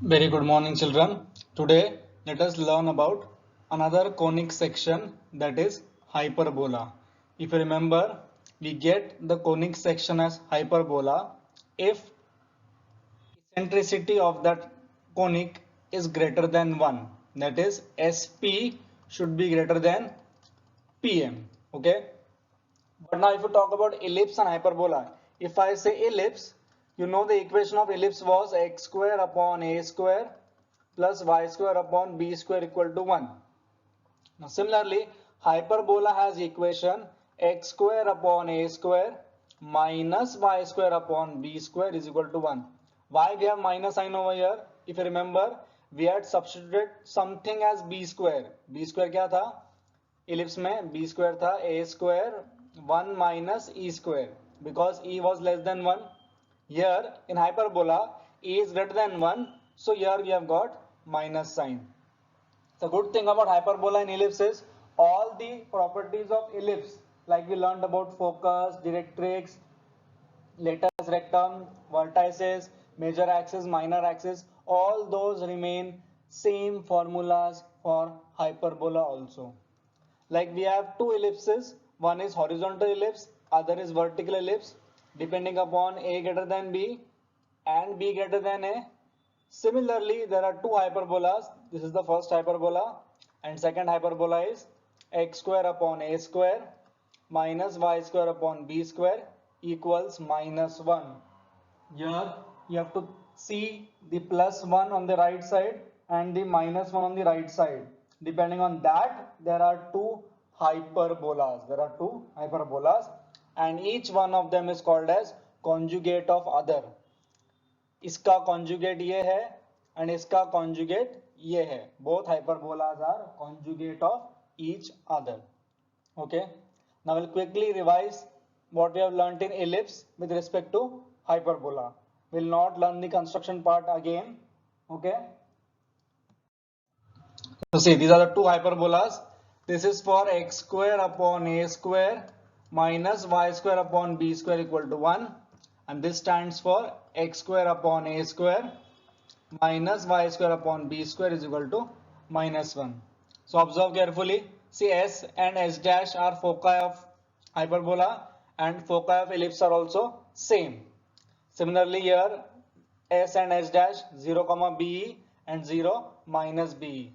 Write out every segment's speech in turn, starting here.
Very good morning, children. Today, let us learn about another conic section, that is hyperbola. If you remember, we get the conic section as hyperbola if eccentricity of that conic is greater than 1. That is, SP should be greater than PM. Okay. But now if you talk about ellipse and hyperbola, if I say ellipse, you know the equation of ellipse was x square upon a square plus y square upon b square equal to 1. Now similarly, hyperbola has equation x square upon a square minus y square upon b square is equal to 1. Why we have minus sign over here? If you remember, we had substituted something as b square. b square क्या था? Ellipse में b square था a square 1 minus e square because e was less than 1. Here in hyperbola e is greater than 1, so here we have got minus sign. The good thing about hyperbola and ellipse is all the properties of ellipse, like we learned about focus, directrix, latus rectum, vertices, major axis, minor axis, all those remain same formulas for hyperbola also. Like we have two ellipses, one is horizontal ellipse, other is vertical ellipse, depending upon a greater than b and b greater than a. Similarly, there are two hyperbolas. This is the first hyperbola, and second hyperbola is x square upon a square minus y square upon b square equals minus 1. Here you have to see the plus 1 on the right side and the minus 1 on the right side. Depending on that, there are two hyperbolas. And each one of them is called as conjugate of other. इसका conjugate ये है and इसका conjugate ये है. Both hyperbolas are conjugate of each other. Okay. Now we'll quickly revise what we have learnt in ellipse with respect to hyperbola. We'll not learn the construction part again. Okay. So see, these are the two hyperbolas. This is for x square upon a square minus y square upon b square equal to 1. And this stands for x square upon a square minus y square upon b square is equal to minus 1. So observe carefully. See, S and S dash are foci of hyperbola and foci of ellipse are also same. Similarly here S and S dash 0 comma BE and 0 minus BE.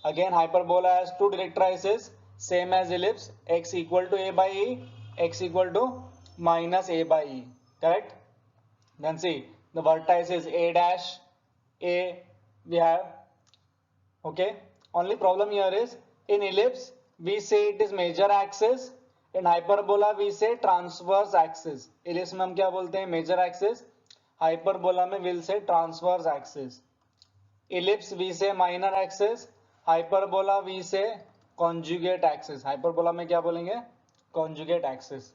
Again hyperbola has two directrices same as ellipse, x equal to a by e, x equal to minus a by e. Correct? Then see the vertices a dash a we have. Okay. Only problem here is in ellipse we say it is major axis, in hyperbola we say transverse axis. ellipse में हम क्या बोलते हैं major axis, hyperbola में we'll say transverse axis. ellipse we say minor axis, hyperbola we say conjugate axis. hyperbola में क्या बोलेंगे? conjugate axis.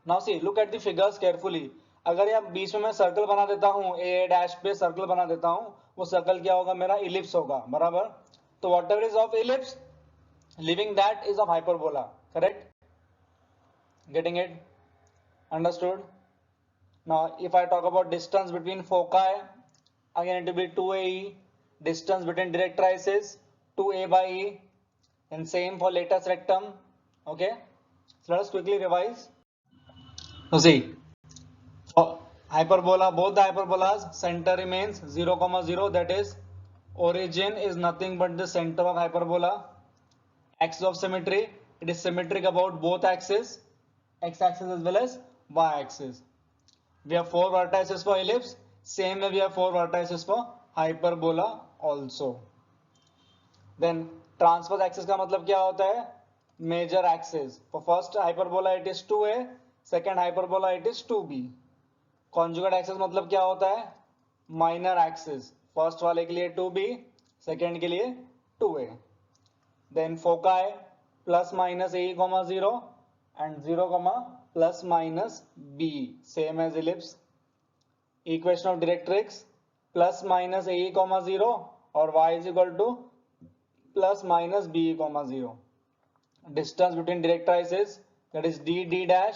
Now see, look at the figures carefully. अगर यहाँ बीच में मैं सर्कल बना देता हूँ, ए डैश पे सर्कल बना देता हूँ, वो सर्कल क्या होगा? मेरा इलिप्स होगा, बराबर? तो whatever is of ellipse, leaving that is of hyperbola. Correct? Getting it? Understood? Now, if I talk about distance between foci, again it will be 2AE. Distance between directrices, 2A by E. And same for latus rectum. Okay? So let us quickly revise. So see, for hyperbola, both the hyperbolas, center remains 0, 0. That is, origin is nothing but the center of hyperbola. Axis of symmetry, it is symmetric about both axes, x-axis as well as y-axis. We have 4 vertices for ellipse. Same way we have 4 vertices for hyperbola also. Then transverse axis का मतलब क्या होता है? Major axis. For first hyperbola it is 2a, second hyperbola it is 2b. Conjugate axis मतलब क्या होता है? Minor axis. First वाले के लिए 2b, second के लिए 2a. Then foci plus minus a, 0 and 0, plus minus b, same as ellipse. Equation of directrix plus minus a, 0 or y is equal to plus minus b, 0. Distance between directrices, that is d, d dash,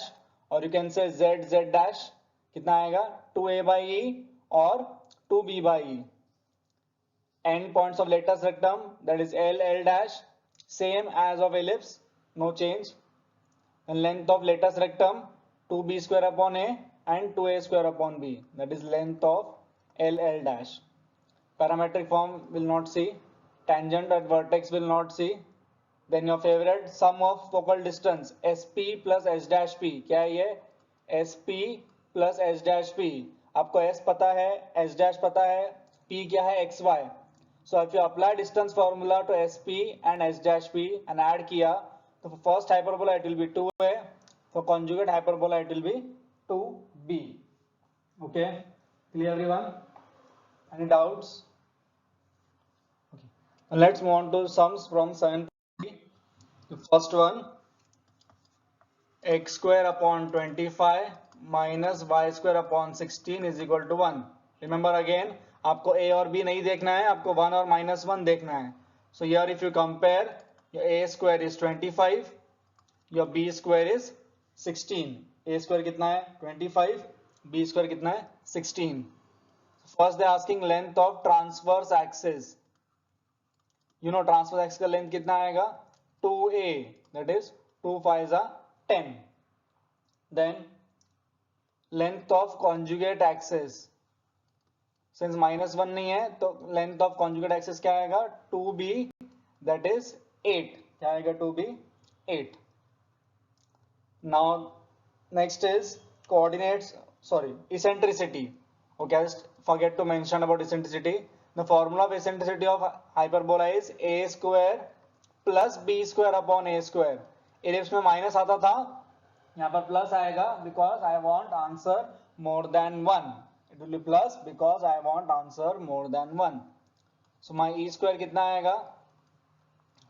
or you can say z, z dash. कितना आएगा? 2a by e or 2b by e. end points of lattice rectum, that is L, L dash, same as of ellipse, no change. And length of lattice rectum 2b square upon a and 2a square upon b, that is length of L, L dash. Parametric form will not see, tangent at vertex will not see. Then your favorite sum of focal distance SP plus S dash P, क्या है ये? SP plus S dash P. आपको S पता है, S dash पता है, P क्या है? XY. So if you apply distance formula to SP and S dash P and add किया, तो for first hyperbola it will be 2A, for conjugate hyperbola it will be 2B. Okay, clear everyone? Any doubts? Okay. And let's move on to sums from 7. The first one, x square upon 25 minus y square upon 16 is equal to 1. Remember again, आपको a और b नहीं देखना है, आपको 1 और -1 देखना है. So here if you compare, your a square is 25, your b square is 16. a square कितना है? 25, b square कितना है? 16. First they are asking length of transverse axis. You know transverse axis का length कितना आएगा? 2a, that is 2 5s are 10. Then length of conjugate axis, since -1 नहीं है तो length of conjugate axis क्या आएगा? 2b, that is 8. क्या आएगा? 2b 8. Now next is coordinates, sorry, eccentricity. Okay, just forget to mention about eccentricity. The formula of eccentricity of hyperbola is a square plus b square upon a square. ellipse में minus आता था, यहाँ पर plus आएगा because I want answer more than 1. It will be plus because I want answer more than 1. So my e square कितना आएगा?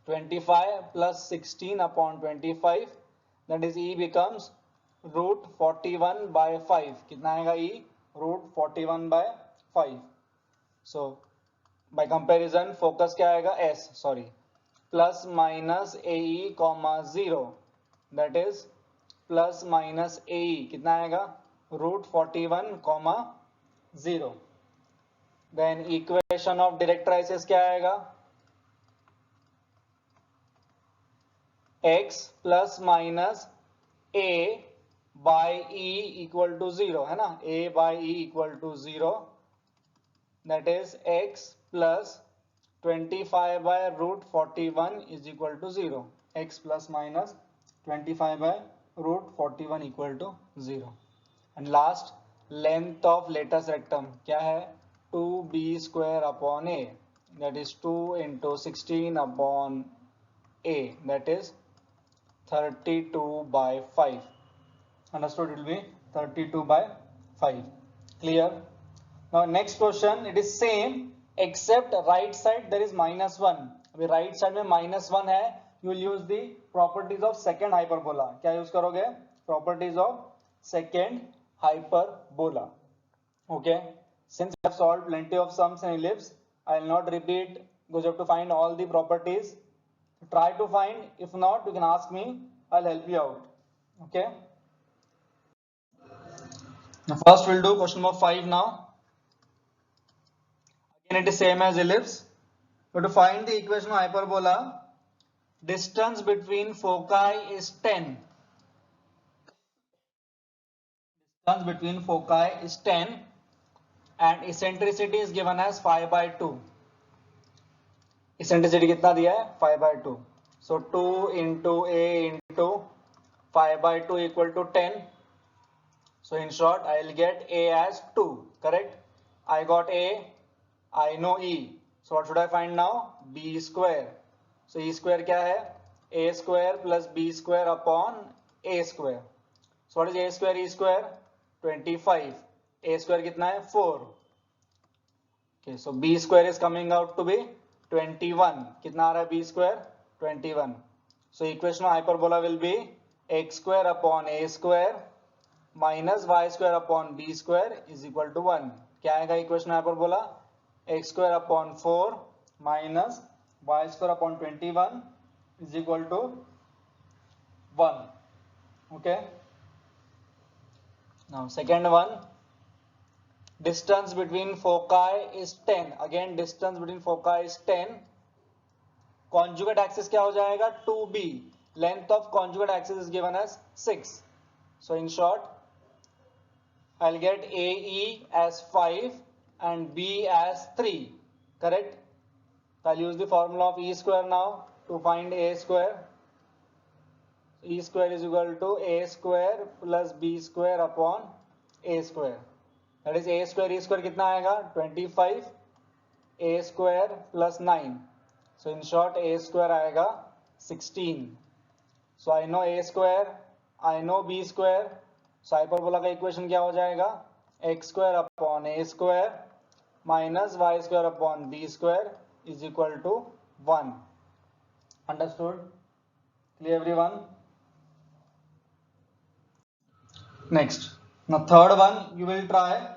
25 plus 16 upon 25, that is e becomes root 41 by 5. कितना आएगा e? root 41 by 5. So by comparison focus क्या आएगा? s, sorry, plus minus ae comma 0, that is plus minus ae कितना आएगा? root 41 comma 0. Then equation of directrices क्या आएगा? x plus minus a by e equal to 0 है ना? a by e equal to 0, that is x plus 25 by root 41 is equal to 0. x plus minus 25 by root 41 equal to 0. And last, length of lattice rectum क्या है? 2b square upon a, that is 2 into 16 upon a, that is 32 by 5. Understood? It will be 32 by 5. Clear? Now next question, it is same except right side there is -1. अभी right side में -1 है, you will use the properties of second hyperbola. क्या use करोगे? Properties of second hyperbola. Okay, since I have solved plenty of sums and ellipse, I will not repeat because you have to find all the properties. Try to find, if not you can ask me, I'll help you out. Okay, now first we'll do question number 5 now. Again it is same as ellipse. We have to find the equation of hyperbola. Distance between foci is 10. Distance between foci is 10 and eccentricity is given as 5 by 2. Eccentricity कितना दिया है? 5 by 2. So 2 into a into 5 by 2 equal to 10. So in short I will get a as 2. Correct? I got a, I know e. So what should I find now? b square. So e square क्या है? a square plus b square upon a square. So what is a square? E square 25. a square कितना है? 4. Okay, so b square is coming out to be 21. कितना आ रहा है b square? 21. So equation of hyperbola will be x square upon a square minus y square upon b square is equal to 1. क्या आएगा equation of hyperbola? x square upon 4 minus y square upon 21 is equal to 1. Okay. Now second one, distance between foci is 10. Again distance between foci is 10. Conjugate axis क्या हो जाएगा 2b. Length of conjugate axis is given as 6. So in short I'll get AE as 5 and B as 3. Correct? So I'll use the formula of E square now to find A square. E square is equal to A square plus B square upon A square. That is A square, E square कितना आएगा 25, A square plus 9. So in short A square आएगा 16. So I know A square, I know B square. So hyperbola का equation क्या हो जाएगा x square upon A square minus y square upon B square is equal to 1. Understood? Clear everyone? Next. Now third one you will try.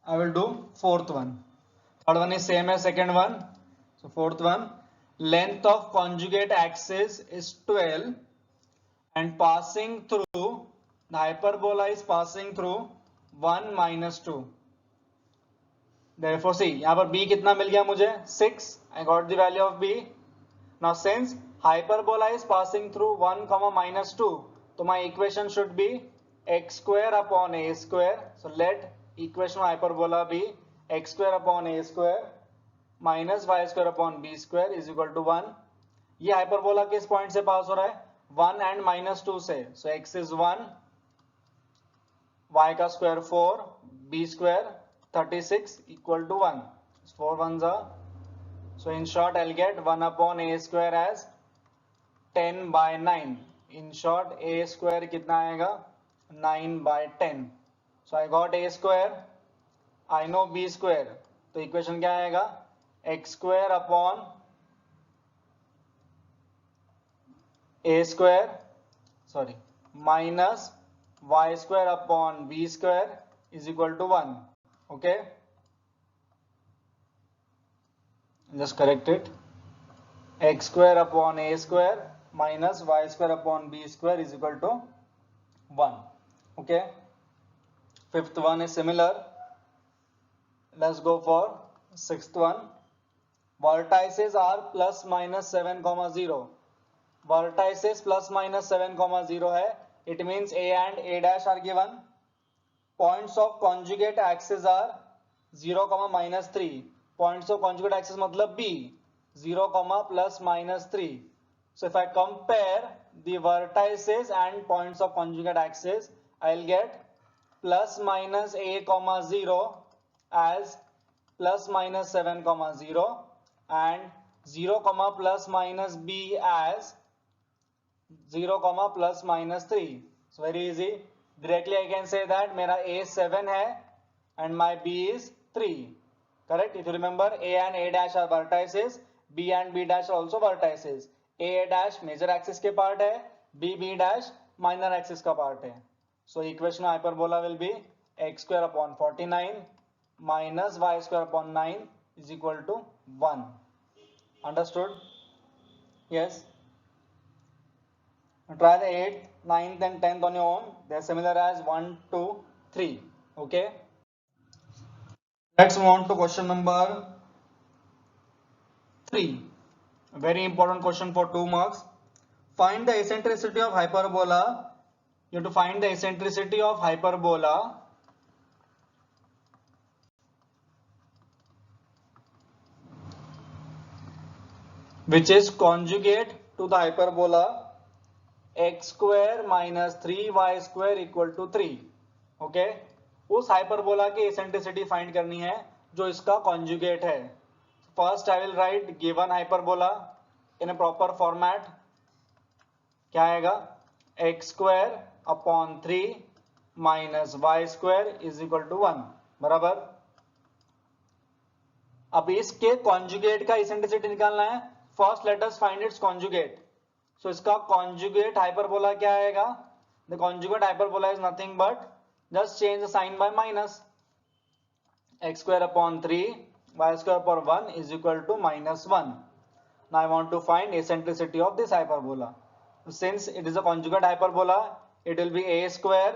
I will do fourth one. Third one is same as second one. So fourth one, length of conjugate axis is 12 and passing through, the hyperbola is passing through 1 minus 2. Therefore see, यहाँ पर b कितना मिल गया मुझे 6. I got the value of b. Now since hyperbola is passing through 1 comma minus 2, so my equation should be x square upon a square. So let equation of hyperbola be x square upon a square minus y square upon b square is equal to 1. ये hyperbola किस point से पास हो रहा है 1 and minus 2 से. So x is 1, y का square 4, b square 36 equal to 1. 4 ones are. So in short I'll get 1 upon a square as 10 by 9. In short a square कितना आएगा 9 by 10. So I got a square, I know b square. तो equation क्या आएगा x square upon a square minus y square upon b square is equal to 1. Okay, just correct it. X square upon a square minus y square upon b square is equal to 1. Okay, fifth one is similar. Let's go for sixth one. Vertices are plus minus 7 comma 0. Vertices plus minus 7 comma 0 है. It means a and a dash are given. Points of conjugate axis are 0 comma minus 3. Points of conjugate axis मतलब b 0 comma plus minus 3. So if I compare the vertices and points of conjugate axis, I'll get plus minus a comma 0 as plus minus 7 comma 0 and 0 comma plus minus b as 0 comma plus minus 3. So very easy. Directly I can say that मेरा a 7 है and my b is 3. Correct? If you remember, a and a dash are vertices, b and b dash are also vertices. A dash major axis के part है, b dash minor axis का part है. So equation of hyperbola will be x square upon 49 minus y square upon 9 is equal to 1. Understood? Yes. Try the 8th, 9th and 10th on your own. They are similar as 1, 2, 3. Okay. Let's move on to question number 3. A very important question for 2 marks. Find the eccentricity of hyperbola. You have to find the eccentricity of hyperbola which is conjugate to the hyperbola x square minus 3y square equal to 3. Okay, उस hyperbola की eccentricity find करनी है जो इसका conjugate है. First I will write given hyperbola in a proper format. क्या आएगा x square upon 3 minus y square is equal to 1. बराबर. अब इसके conjugate का eccentricity निकालना है. First let us find its conjugate. So इसका conjugate hyperbola क्या आएगा? The conjugate hyperbola is nothing but just change the sign by minus. X square upon 3 y square upon 1 is equal to minus 1. Now I want to find eccentricity of this hyperbola. Since it is a conjugate hyperbola, it will be a square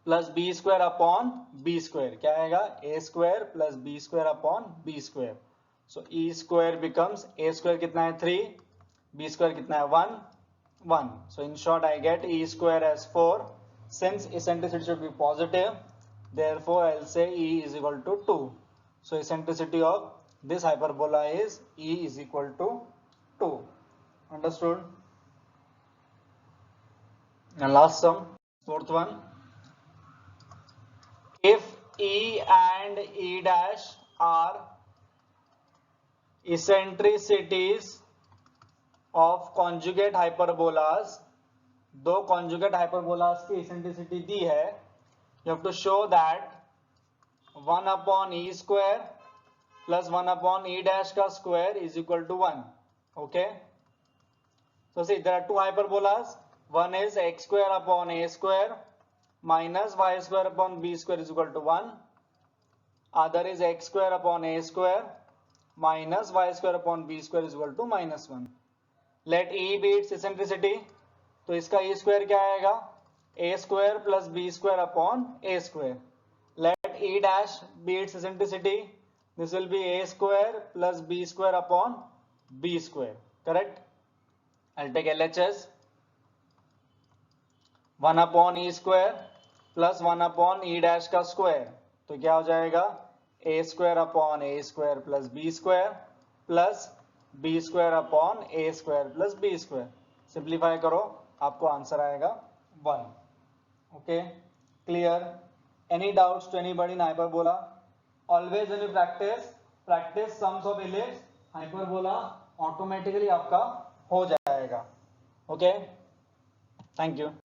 plus b square upon b square, क्या आएगा a square plus b square upon b square. So e square becomes a square कितना है 3, B square कितना है 1 1. So in short I get e square as 4. Since eccentricity should be positive, therefore I'll say e is equal to 2. So eccentricity of this hyperbola is e is equal to 2. Understood? And last sum, fourth one. If e and e dash are eccentricities of conjugate hyperbolas, दो conjugate hyperbolas की eccentricity दी है, you have to show that 1 upon e square plus 1 upon e dash का square is equal to 1. Okay, so see there are two hyperbolas. One is x square upon a square minus y square upon b square is equal to 1. Other is x square upon a square minus y square upon b square is equal to minus 1. Let e be its eccentricity. तो इसका e square क्या आएगा a square plus b square upon a square. Let e dash be its eccentricity. This will be a square plus b square upon b square. Correct? I'll take LHS. 1 upon e square plus 1 upon e dash का square. तो क्या हो जाएगा a square upon a square plus b square plus b square upon a square plus b square. Simplify करो, आपको answer आएगा 1. Okay, clear? Any doubts to anybody in hyperbola? Always when you practice sums of ellipse, hyperbola automatically आपका हो जाएगा. Okay, thank you.